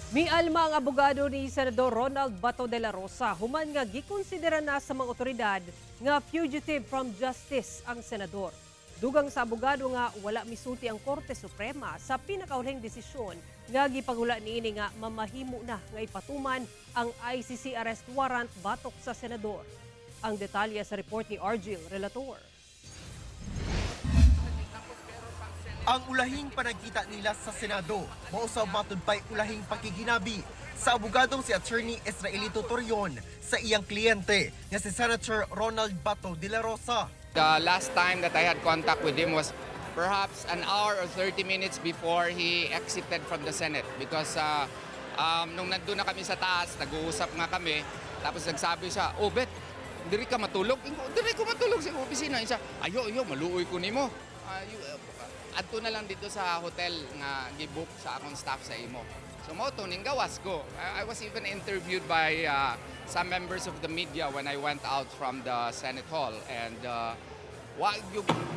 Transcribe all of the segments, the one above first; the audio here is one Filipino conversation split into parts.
Mialma ang abogado ni Senador Ronald Bato de la Rosa human nga gikonsidera na sa mga otoridad nga fugitive from justice ang senador. Dugang sa abogado nga wala misulti ang Korte Suprema sa pinakaulihing desisyon nga gipagula niini nga mamahimo na nga ipatuman ang ICC arrest warrant batok sa senador. Ang detalye sa report ni Argil Relator. Ang ulahing panagkita nila sa Senado, mausab matudpay ulahing pakiginabi sa abogadong si Attorney Israelito Torion sa iyang kliyente nga si Senator Ronald Bato de la Rosa. The last time that I had contact with him was perhaps an hour or 30 minutes before he exited from the Senate because nung nandun na kami sa taas, nag-uusap nga kami, tapos nagsabi siya, "Oh, Bet, diri ka matulog?" "Diri ko matulog sa opisina." Siya, "Ayo, maluoy ko nimo. Adto na lang dito sa hotel nga gibook sa akong staff sa imo." So mo to ning gawas ko. I was even interviewed by some members of the media when I went out from the Senate Hall, and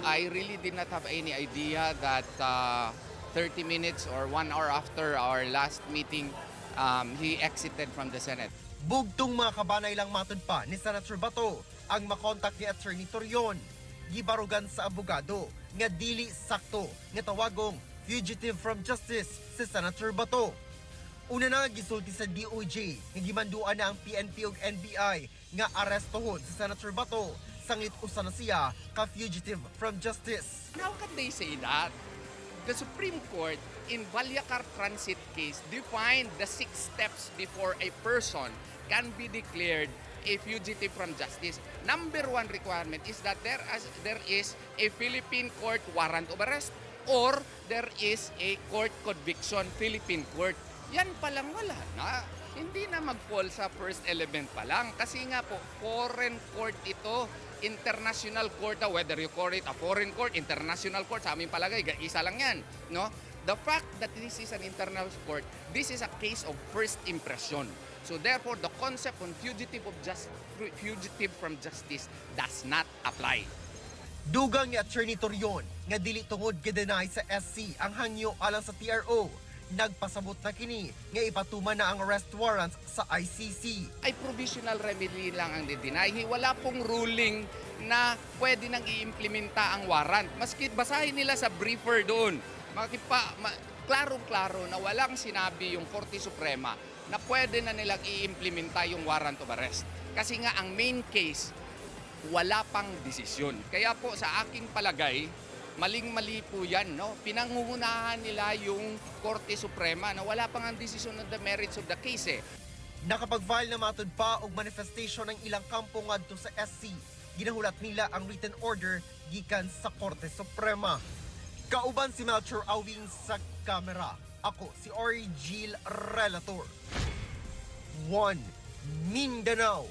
I really did not have any idea that 30 minutes or 1 hour after our last meeting, he exited from the Senate. Bugtong mga kabanay lang matud pa ni Senator Bato ang makontak ni Attorney Torion. Gibarugan sa abogado nga dili sakto nga tawagong fugitive from justice si Senator Bato. Una na gisulti sa DOJ nga gimanduan na ang PNP ug NBI nga arestohon si Senator Bato sanglit usa na siya ka fugitive from justice. How can they say that? The Supreme Court in Valyacar Transit case defined the 6 steps before a person can be declared a fugitive from justice. Number 1 requirement is that there is a Philippine court warrant of arrest or there is a court conviction Philippine court. Yan palang wala na. Hindi na mag-fall sa first element pa lang. Kasi nga po, foreign court ito. International court, whether you call it a foreign court, international court, sa aming palagay, isa lang yan. No? The fact that this is an international court, this is a case of first impression. So therefore, the concept on fugitive from justice does not apply. Dugang ni Attorney Torion nga dili tungod gidenay sa SC ang hangyo alang sa TRO. Nagpasabot na kini nga ipatuman na ang arrest warrants sa ICC. Ay provisional remedy lang ang dideny. Wala pong ruling na pwede nang i-implementa ang warrant. Maski basahin nila sa briefer doon. Klarong-klaro na walang sinabi yung Korte Suprema na pwede na nilang i-implementa yung warrant of arrest. Kasi nga ang main case, wala pang desisyon. Kaya po sa aking palagay, maling-mali po yan. No? Pinangungunahan nila yung Korte Suprema na wala pang ang desisyon on the merits of the case. Nakapag-file na matud pa og manifestation ng ilang kampo ngadto sa SC. Ginahulat nila ang written order gikan sa Korte Suprema. Kauban si Melchor Awing sa kamera. Ako si Argil Relator. 1 Mindanao.